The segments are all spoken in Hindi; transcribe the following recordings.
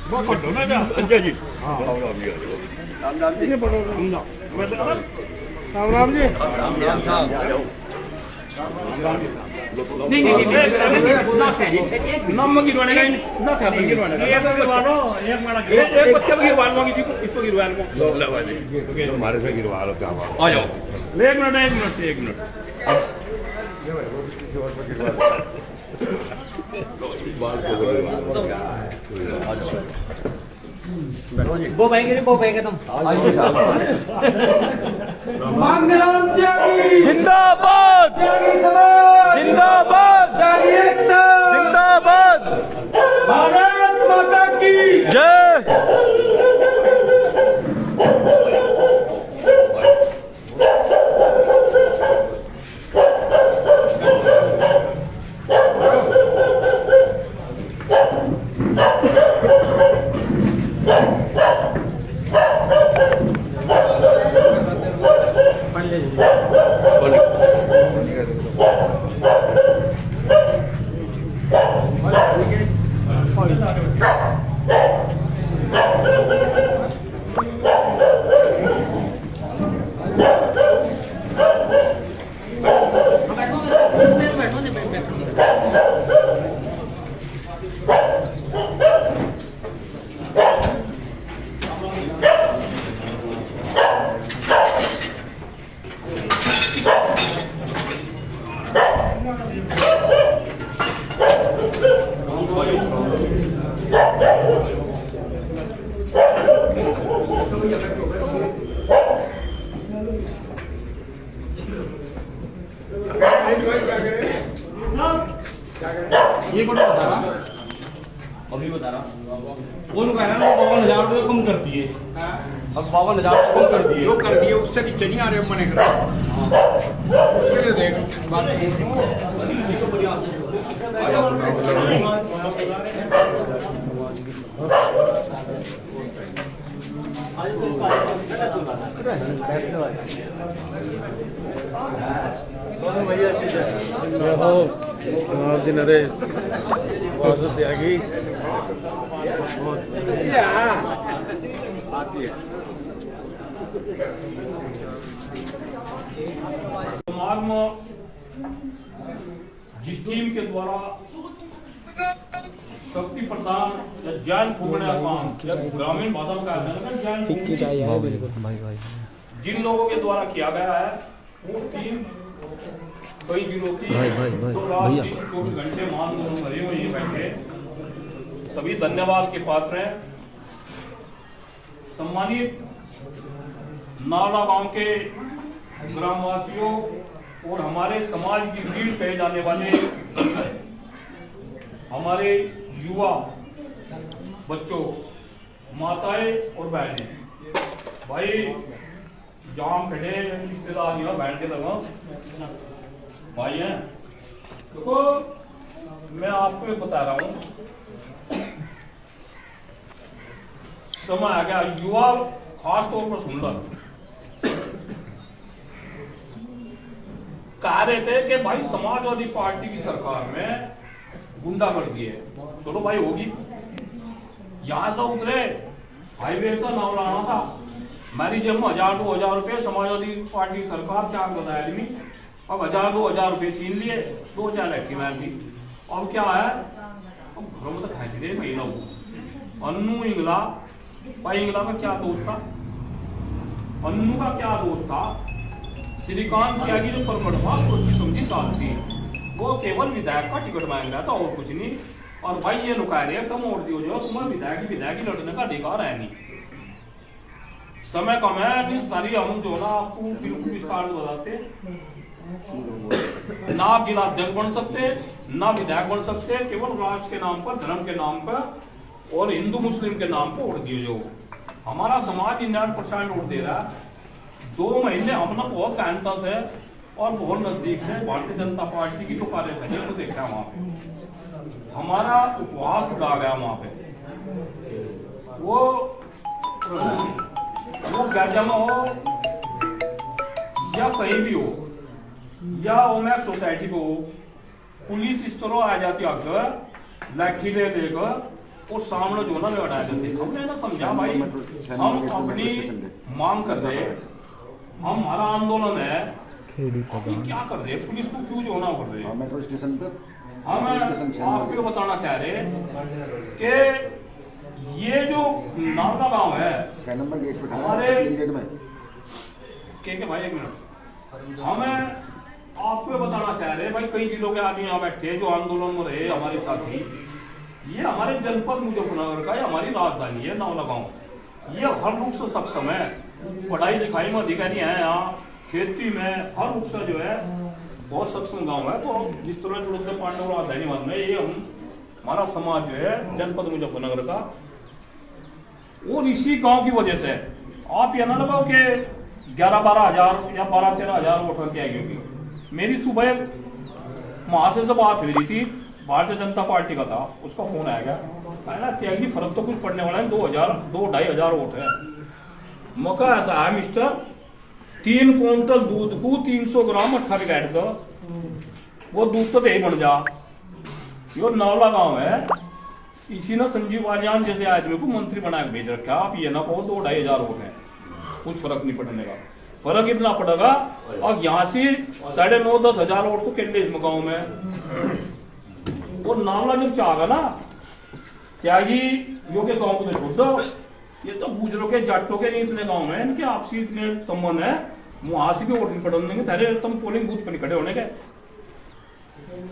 बहुत पढ़ो ना जा अच्छा जी हाँ राम राम जी राम राम जी पढ़ो राम राम जी नहीं ना से नम गिरवाने का ना था गिरवाने का एक गिरवानो एक मारा एक बच्चा गिरवानो की इसको गिरवानो लो ले वाले हमारे से गिरवा लो क्या आ जाओ एक मिनट वो भाई तुम मंगलम त्यागी जिंदाबाद त्यागी समाज जिंदाबाद त्यागी एकता जिंदाबाद भारत माता की जय ये कौन बता रहा अभी बता रहा वो कह रहा ना 52,000 रुपये कम कर दिए अब 52,000 कम कर दिए जो कर दिए उससे नीचे नहीं आ रहे मने कर देख बात त्यागी समाज में जिस टीम के द्वारा शक्ति प्रदान या ज्ञान फूकने का काम ग्रामीण भाषा में कहा जाता है जिन लोगों के द्वारा किया गया है वो टीम कई जिलों की 24 घंटे मान दोनों भरे हुए ये बैठे सभी धन्यवाद के पात्र हैं। सम्मानित नाला गांव के ग्रामवासियों और हमारे समाज की रीढ़ कहे जाने वाले हमारे युवा बच्चों, माताएं और बहनें, भाई जहां खड़े रिश्तेदार यहाँ बैठ के लगा भाई हैं, देखो मैं आपको एक बता रहा हूं, समय आ गया युवा खास तौर पर सुन लो, कह रहे थे कि भाई समाजवादी पार्टी की सरकार में गुंडागर्दी है, चलो भाई होगी, यहां से उतरे हाईवे से नाव लाना था, मेरी जेब में 1,000-2,000 रुपए समाजवादी पार्टी की सरकार क्या बताया आदमी, अब 1,000-2,000 रुपए छीन लिए, 2-4 लड़की मार दी, अब क्या है, अब घरों में तो खेच रहे महिला को, अन्नू इंगला, भाई इंगला का क्या दोस्त था, अन्नू का क्या दोस्त था, श्रीकांत त्यागी जो परमठवा सोची समझी चाहती, वो केवल विधायक का टिकट मांग रहा था और कुछ नहीं, और भाई ये लुका रहे कम और दियो जो तुम्हें विधायक लड़ने का अधिकार है नहीं, समय कम है, सारी हम जो ना आपको बिल्कुल विस्तार से बताते, ना आप जिला अध्यक्ष बन सकते, ना विधायक बन सकते, केवल राष्ट्र के नाम पर, धर्म के नाम पर और हिंदू मुस्लिम के नाम पर वोट दिए जो हमारा समाज 99% वोट दे रहा है। 2 महीने हमने बहुत कैंपस है और बहुत नजदीक से भारतीय जनता पार्टी की जो कार्यशैली को देखा है, वहां पे हमारा उपवास उड़ा गया, वहां पे वो गाजा में हो या कहीं भी हो या ओमैक सोसाइटी को हो, पुलिस इस तरह आ जाती है लाठी ले लेकर और सामने जो ना लड़ा देते। हमने ना समझा भाई हम अपनी मांग कर रहे हैं, हम हमारा आंदोलन है, ये क्या कर रहे हैं, पुलिस को क्यों जो ना कर रहे हैं। मेट्रो स्टेशन पे हम आपको बताना चाह रहे हैं कि ये जो नावला गांव है 6 नंबर गेट पे हमारे गेट में के भाई एक मिनट, हमें आपको बताना चाह रहे हैं भाई कई जिलों के आदमी यहाँ बैठे जो आंदोलन में रहे हमारे साथी, ये हमारे जनपद मुजफ्फरनगर का हमारी राजधानी है नावला गांव। ये हर रूप से सक्षम है, पढ़ाई लिखाई में अधिकारी हैं यहाँ, खेती में हर रूप से जो है बहुत सक्षम गांव है। तो जिस तरह जुड़ते पांडव राजधानी वन में ये हमारा समाज जो है जनपद मुजफ्फरनगर का, और इसी गांव की वजह से आप ये ना लगाओ कि 11-12 हजार या 12-13 हजार वोटर की आएगी होगी। मेरी सुबह महाशय से बात हुई थी, भारतीय जनता पार्टी का था, उसका फोन आएगा, कहना त्यागी फर्क तो कुछ पड़ने वाला है, 2,000-2,500 वोट है। मौका ऐसा है मिस्टर, 3 क्विंटल दूध को 300 ग्राम मट्ठा बिगाड़ दो, वो दूध तो दे बन जा। यो नावला गांव है, इसी ने संजीव बालियान जैसे आदमी को मंत्री बना के भेज रखा। आप ये ना कहो 2,500 वोट है, कुछ फर्क नहीं पड़ने का। फर्क इतना पड़ेगा, और यहाँ से 9,500-10 हजार वोट तो केंद्र इस गाँव में। और नावला जब चाहेगा ना त्यागी यो के गाँव को तो छोड़ दो, ये तो गुजरों के जाटों के नहीं इतने गाँव में, इनके आपसी इतने संबंध है, वहां से भी वोट नहीं पड़ने देंगे। तेरे तुम पोलिंग बूथ पर नहीं खड़े होने के,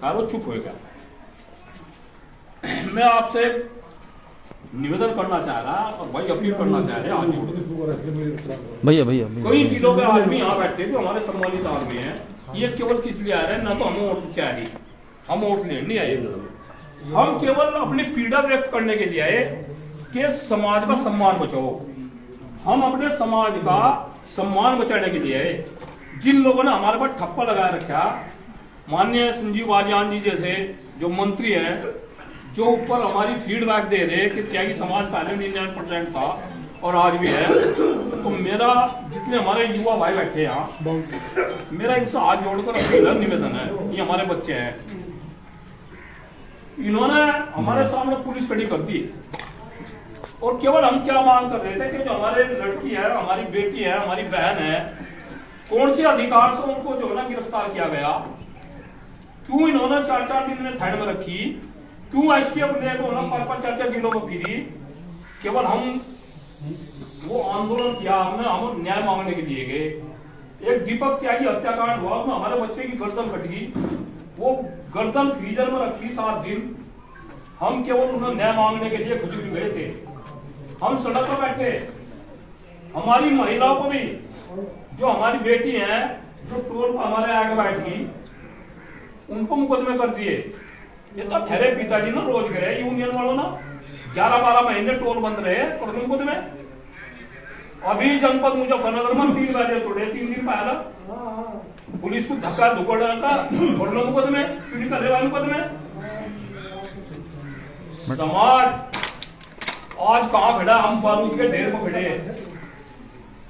वो चुप होएगा। मैं आपसे निवेदन करना चाह रहा और भाई अपील करना चाह रहे हैं, भैया कई जिलों के आदमी यहाँ बैठे जो हमारे सम्मानित आदमी हैं, ये केवल किस लिए आ रहे हैं, ना तो हम वोट चाहिए, हम वोट लेने नहीं आए, हम केवल अपनी पीड़ा व्यक्त करने के लिए आए कि समाज का सम्मान बचाओ। हम अपने समाज का सम्मान बचाने के लिए आए। जिन लोगों ने हमारे पर ठप्पा लगा रखा, माननीय संजीव बालियान जी जैसे जो मंत्री हैं, जो ऊपर हमारी फीडबैक दे रहे कि त्यागी समाज पहले 99% था और आज भी है, तो मेरा जितने हमारे युवा भाई बैठे यहाँ, मेरा इनसे हाथ जोड़कर अपील निवेदन है, ये हमारे बच्चे हैं, इन्होंने हमारे सामने पुलिस खड़ी कर दी, और केवल हम क्या मांग कर रहे थे कि जो हमारे लड़की है, हमारी बेटी है, हमारी बहन है, कौन से अधिकार से उनको जो है ना गिरफ्तार किया गया, क्यों इन्होंने 4-4 दिन में थैड में रखी, क्यों एसटीएफ लेकर 5-4 जिलों में फिरी। केवल हम वो आंदोलन किया, हमने हम न्याय मांगने के लिए गए। एक दीपक त्यागी हत्याकांड हुआ, उसमें हमारे बच्चे की गर्दन कट गई, वो गर्दन फ्रीजर में रखी 7 दिन। हम केवल उन्हें न्याय मांगने के लिए खुद भी गए थे, हम सड़क पर बैठे। हमारी महिलाओं को भी, जो हमारी बेटी है, जो टोल पर हमारे आगे बैठ गई, उनको मुकदमे कर दिए। ये तो ठहरे पिताजी ना रोज गए यूनियन वालों ना, 11-12 महीने टोल बंद रहे और मुकदमे। अभी जनपद मुजफ्फरनगर में 3 गाड़ियां तोड़े 3 दिन पहले, पुलिस को धक्का धुकोड़ा का थोड़ा मुकदमे, पीढ़ी करने वाले मुकदमे। समाज आज कहां खड़ा, हम बारूद के ढेर पर खड़े,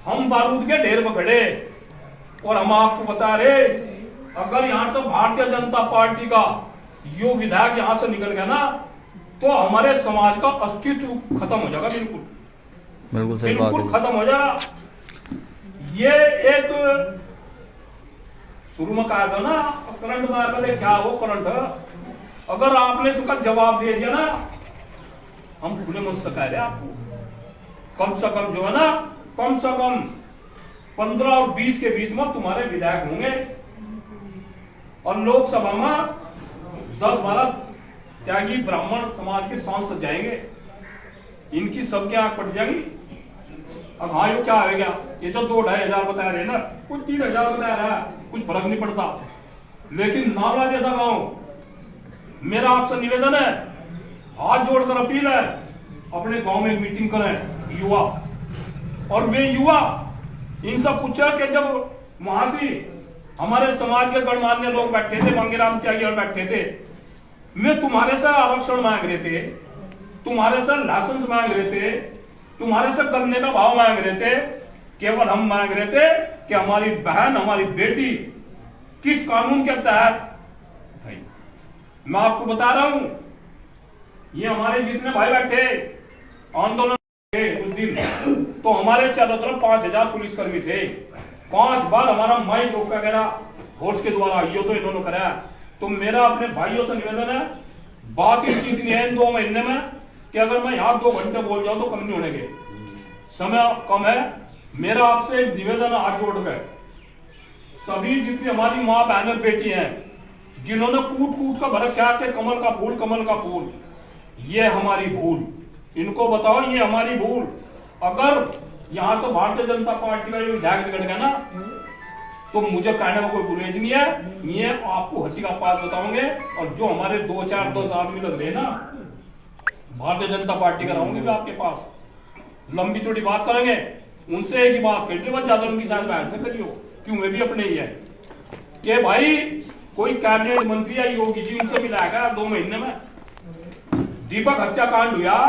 हम बारूद के ढेर पर खड़े, और हम आपको बता रहे, अगर यहाँ तो भारतीय जनता पार्टी का यो विधायक यहां से निकल गया ना, तो हमारे समाज का अस्तित्व खत्म हो जाएगा, बिल्कुल सही बात है, बिल्कुल खत्म हो जाएगा। ये एक शुरू में कहा था ना, करंट में आकर क्या वो करंट, अगर आपने इसका जवाब दे दिया ना, हम खुले मन से कह रहे आपको, कम से कम जो है ना, कम से कम 15 और 20 के बीच में तुम्हारे विधायक होंगे, और लोकसभा में 10-12 त्यागी ब्राह्मण समाज के सांसद जाएंगे, इनकी सबकी आंख पट जाएगी। अब हाँ ये क्या आएगा, ये तो 2-2.5 हजार बता रहे ना, कुछ 3 हजार बता रहा है, कुछ फर्क नहीं पड़ता। लेकिन नावला जैसा गांव, मेरा आपसे निवेदन है, हाथ जोड़कर अपील है, अपने गांव में एक मीटिंग करें युवा, और वे युवा इनसे पूछा कि जब वहां से हमारे समाज के गणमान्य लोग बैठे थे, मंगेराम त्यागी और बैठे थे, वे तुम्हारे से आरक्षण मांग रहे थे, तुम्हारे से लाइसेंस मांग रहे थे, तुम्हारे से गन्ने का भाव मांग रहे थे, केवल हम मांग रहे थे कि हमारी बहन, हमारी बेटी किस कानून के तहत, भाई मैं आपको बता रहा हूं, ये हमारे जितने भाई बैठे आंदोलन के उस दिन, तो हमारे चारों तरफ 5000 पुलिसकर्मी थे। 5 बार हमारा माइक रोका गया फोर्स के द्वारा, ये तो इन्होंने कराया। तो मेरा अपने भाइयों से निवेदन है, बात इस चीज नहीं है इन 2 महीने में कि अगर मैं यहाँ 2 घंटे बोल जाऊं तो कम नहीं होने के, समय कम है। मेरा आपसे एक निवेदन हाथ जोड़ कर, सभी जितनी हमारी माँ बहन बेटी हैं जिन्होंने कूट कूट का भरा क्या के कमल का फूल, ये हमारी भूल, इनको बताओ ये हमारी भूल। अगर यहाँ तो भारतीय जनता पार्टी का जो विधायक बिगड़ गया ना, तो मुझे कहने में कोई गुरेज नहीं है, ये आपको हंसी का पात बताओगे। और जो हमारे 2-4 आदमी लग रहे हैं ना, भारतीय जनता पार्टी का रहूंगी मैं आपके पास, लंबी चौड़ी बात करेंगे, उनसे एक ही बात करिए, बस ज्यादा उनकी साथ बैठ में करियो, क्यों वे भी अपने ही है कि भाई कोई कैबिनेट मंत्री या योगी जी उनसे मिलाएगा 2 महीने में। दीपक हत्याकांड हुआ,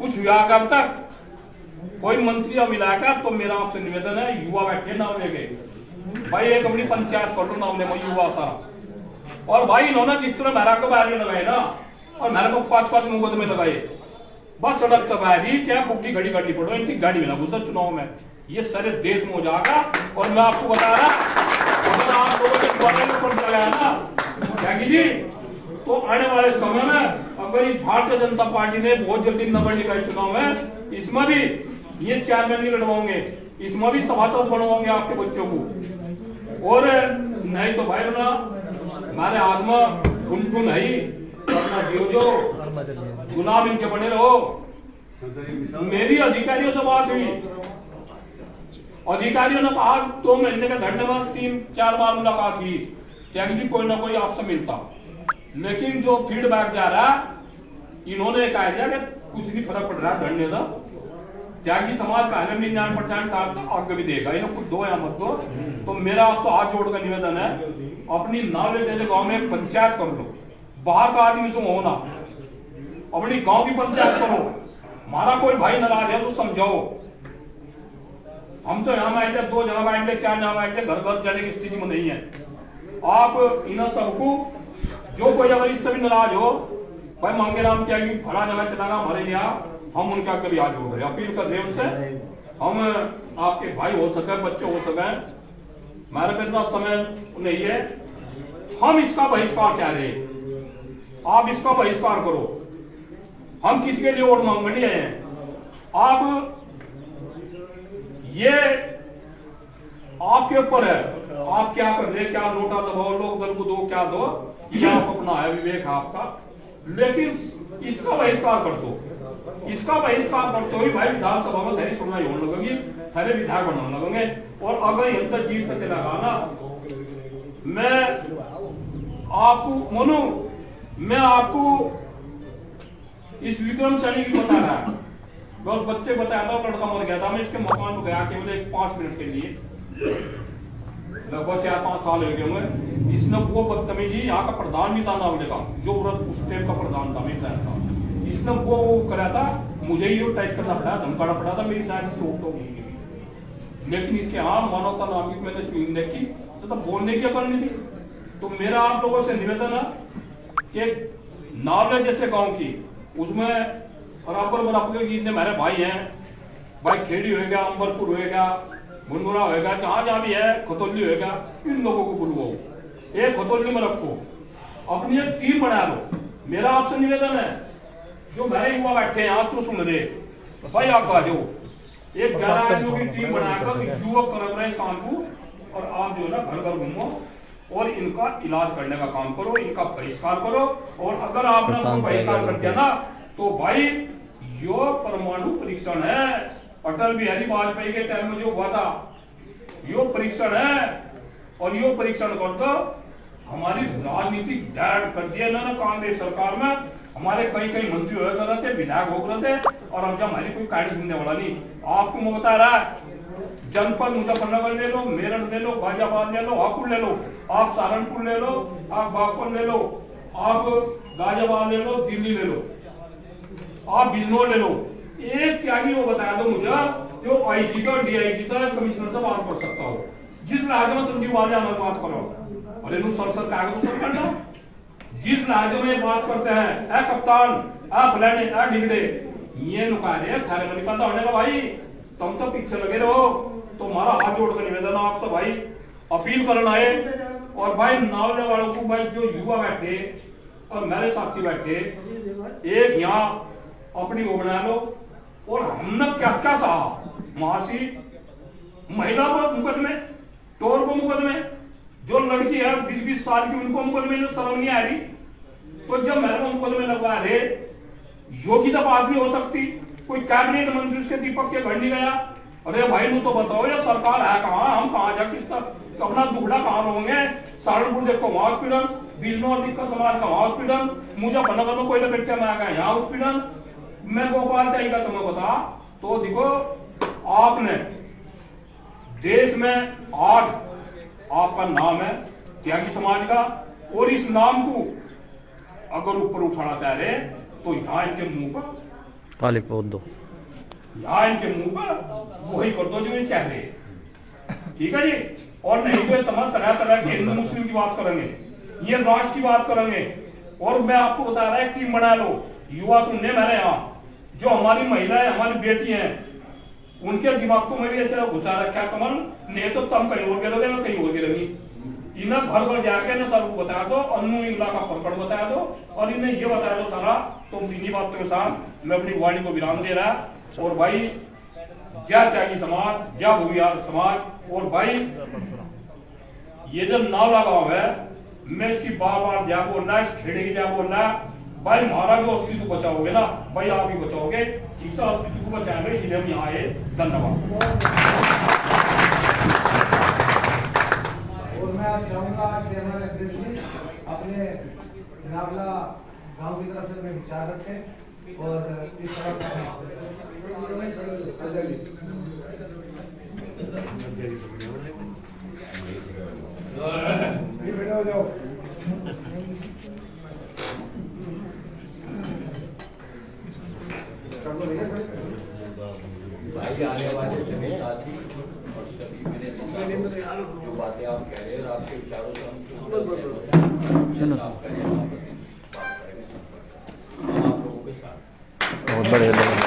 कुछ हुआ कब तक कोई मंत्री मिलाएगा? तो मेरा आपसे निवेदन है, युवा बैठे नाम लेके भाई एक अपनी पंचायत कर लो नाम ले युवा सारा। और भाई इन्होंने जिस तरह मेरा को बैरियर लगाए ना, और मेरे को 5-5 मुकदमे लगाए, बस सड़क तो बैरी चाहे बुग्गी घड़ी करनी पड़ो, इनकी गाड़ी में ना घुसा चुनाव में, ये सारे देश में हो जाएगा। और मैं आपको बता रहा, अगर आप लोगों के द्वारा ऊपर चला है ना त्यागी जी, तो आने वाले समय में अगर इस भारतीय जनता पार्टी ने बहुत जल्दी नंबर निकाले चुनाव में, इसमें भी ये चेयरमैन नहीं लड़वाओगे, इसमें भी सभासद बनवाओगे आपके बच्चों को। और नहीं तो भाई ना हमारे हाथ में गुनगुन है, जो गुलाम इनके बने रहो। मेरी अधिकारियों से बात हुई, अधिकारियों ने कहा 2 महीने के धरने में 3-4 बार मुलाकात हुई, त्यागी जी कोई ना कोई आपसे मिलता, लेकिन जो फीडबैक जा रहा इन्होंने कहा दिया कि कुछ नहीं फर्क पड़ रहा है धरने से, त्यागी समाज का 99% साथ का आगे भी देगा, इन्हें कुछ दो या मत दो। तो मेरा आपसे हाथ जोड़कर निवेदन है, अपनी नाले जैसे गांव में पंचायत कर लो, बाहर का आदमी से होना, अपनी गांव की पंचायत करो। हमारा कोई भाई नाराज है तो समझाओ, हम तो यहाँ बैठे 2 जगह बैठे 4 जगह बैठे, घर घर जाने की स्थिति में नहीं है। आप इन सबको जो कोई अगर इससे भी नाराज हो, भाई मांगे राम त्यागी फला जगह चलाना हमारे यहाँ, हम उनका कभी आज हो गए अपील कर रहे हैं उनसे, हम आपके भाई हो सके, बच्चे हो सके, मेरे पे इतना समय नहीं है, हम इसका बहिष्कार चाह रहे हैं, आप इसका बहिष्कार करो। हम किसके लिए वोट मांगने नहीं आए हैं, आप ये आपके ऊपर है, आप क्या कर रहे, क्या नोटा दबाओ, लोग दल को दो, क्या दो, ये आप अपना है, विवेक है आपका, लेकिन इसका बहिष्कार कर दो, इसका बहिष्कार करते हुए भाई विधानसभा में तेरी सुनवाई होने लगेगी, तेरे विधायक बनने लगेंगे। और अगर यंत्र जीत पे चला ना, मैं आपको मनु, मैं आपको इस विक्रम सैनी की बता रहा है, बस बच्चे बताया था लड़का मर गया था, मैं इसके मकान में गया केवल 5 मिनट के लिए, लगभग 4-5 साल हो गए हुए। इसने वो बदतमीजी, यहाँ का प्रधान नहीं था नावले का, जो उस टाइम का प्रधान था, मैं था, इसने वो करा था, मुझे ही टाइप करना पड़ा, धमकाना पड़ा था, मेरी शायद इसकी ओट होगी, लेकिन इसके हाँ मानवता नाम की मैंने चुन देखी तो तब बोलने की अकल नहीं थी। तो मेरा आप लोगों से निवेदन है कि नावले जैसे गांव की उसमें बराबर बराबर के जितने मेरे भाई हैं, भाई खेड़ी होएगा, अंबरपुर होएगा, मुनमुरा होएगा, जहां जहां भी है, खतौली होएगा, इन लोगों को बुलवाओ, एक खतौली में रखो, अपनी एक टीम बना लो। मेरा आपसे निवेदन है, जो मेरे युवा बैठे हैं आज तो सुन रहे, तो भाई आप आ जाओ, एक 11 आदमियों की टीम बनाकर युवक कर रहे हैं इस काम को, और आप जो है ना घर घर घूमो और इनका इलाज करने का काम करो, इनका बहिष्कार करो। और अगर आपने उनको बहिष्कार कर दिया ना, तो भाई यो परमाणु परीक्षण है, अटल बिहारी वाजपेयी के टाइम में जो हुआ था, यो परीक्षण है, और यो परीक्षण कर दो। हमारी राजनीति डायरेक्ट कर दिया इन्होंने कांग्रेस सरकार में, हमारे कई मंत्री हुए कर रहे थे, विधायक हो रहे थे, और अब जब हमारी कोई कायदे सुनने वाला नहीं। आपको मैं बता रहा है, जनपद मुजफ्फरनगर ले लो, मेरठ ले लो, गाजियाबाद ले लो, हापुड़ ले लो, आप सहारनपुर ले लो, आप बागपत ले लो, आप गाजियाबाद ले लो, दिल्ली ले लो, आप बिजनौर ले लो। एक त्यागी वो बताया दो मुझे जो आईजी का, डीआईजी का, कमिश्नर से बात कर सकता हो, जिस राज्य में संजीव वाले बात करो, अरे सर कागज सब करना, जिस लहजे में बात करते हैं, ए कप्तान, ए फलाने, ए ढिगड़े, ये नुका रहे थारे में निकलता होने का भाई, तुम तो पीछे लगे रहो। तो हमारा हाथ जोड़कर निवेदन है आपसे भाई, अपील करना है। और भाई नावले वालों को भाई, जो युवा बैठे और मेरे साथी बैठे, एक यहाँ अपनी वो बना लो। और हमने क्या क्या सहा, महासी महिला को मुकदमे, चोर को मुकदमे, जो लड़की है 20-20 साल की उनको मुकदमे में शर्म नहीं आ रही। तो जब मेरे को मुकदमे लगवा रहे, योग्यता बात नहीं हो सकती। कोई कैबिनेट मंत्री उसके दीपक के घर नहीं गया। अरे भाई तू तो बताओ ये सरकार है कहाँ, हम कहाँ जा किस तरह अपना दुखड़ा कहाँ होंगे। सहारनपुर देखो वहां उत्पीड़न, बिजनौर दिक्कत समाज का वहां उत्पीड़न, मुजफ्फरनगर में कोई बेटे में आ गया यहाँ उत्पीड़न। मैं गोपाल चाहिएगा तुम्हें बता। तो देखो आपने देश में आज आपका नाम है त्यागी समाज का, और इस नाम को अगर ऊपर उठाना चाह रहे तो यहाँ इनके मुंह पर ताली पोत दो, यहाँ इनके मुंह पर वही कर दो जो ये चाह रहे। ठीक है जी। और नहीं तो समझ तरह तरह के हिंदू मुस्लिम की बात करेंगे, ये राष्ट्र की बात करेंगे। और मैं आपको बता रहा है टीम बना लो, युवा सुनने मेरे यहाँ, जो हमारी महिलाएं हमारी बेटी हैं, उनके दिमाग को मैंने ऐसे घुसा रखा है कमल, नहीं तो तुम कहीं और गिरोगे मैं कहीं और गिरेगी। इन्हें घर घर जाके ना सर को बता दो, अन्नू इंगला का प्रकट बता दो, और इन्हें ये बता दो सारा। तो इन्हीं बातों के साथ मैं अपनी वाणी को विराम दे रहा। और भाई जय त्यागी समाज, जय भूमिहार समाज। और भाई ये जो नावला गांव है, मैं इसकी बार बार जय बोलना, इस खेड़े की जय बोलना। भाई हमारा जो अस्तित्व बचाओगे ना भाई, आप ही बचाओगे। इस अस्तित्व को बचाएंगे, इसलिए हम यहाँ आए। धन्यवाद। और मैं आप चाहूंगा कि हमारे अध्यक्ष जी अपने नावला गांव की तरफ से मैं विचार रखें और इस तरह हो जाओ। भाई आने वाले सभी साथी और सभी मेरे जो बातें आप कह रहे हैं, आपके विचारों से हम आप लोगों के साथ बहुत बड़े लोग।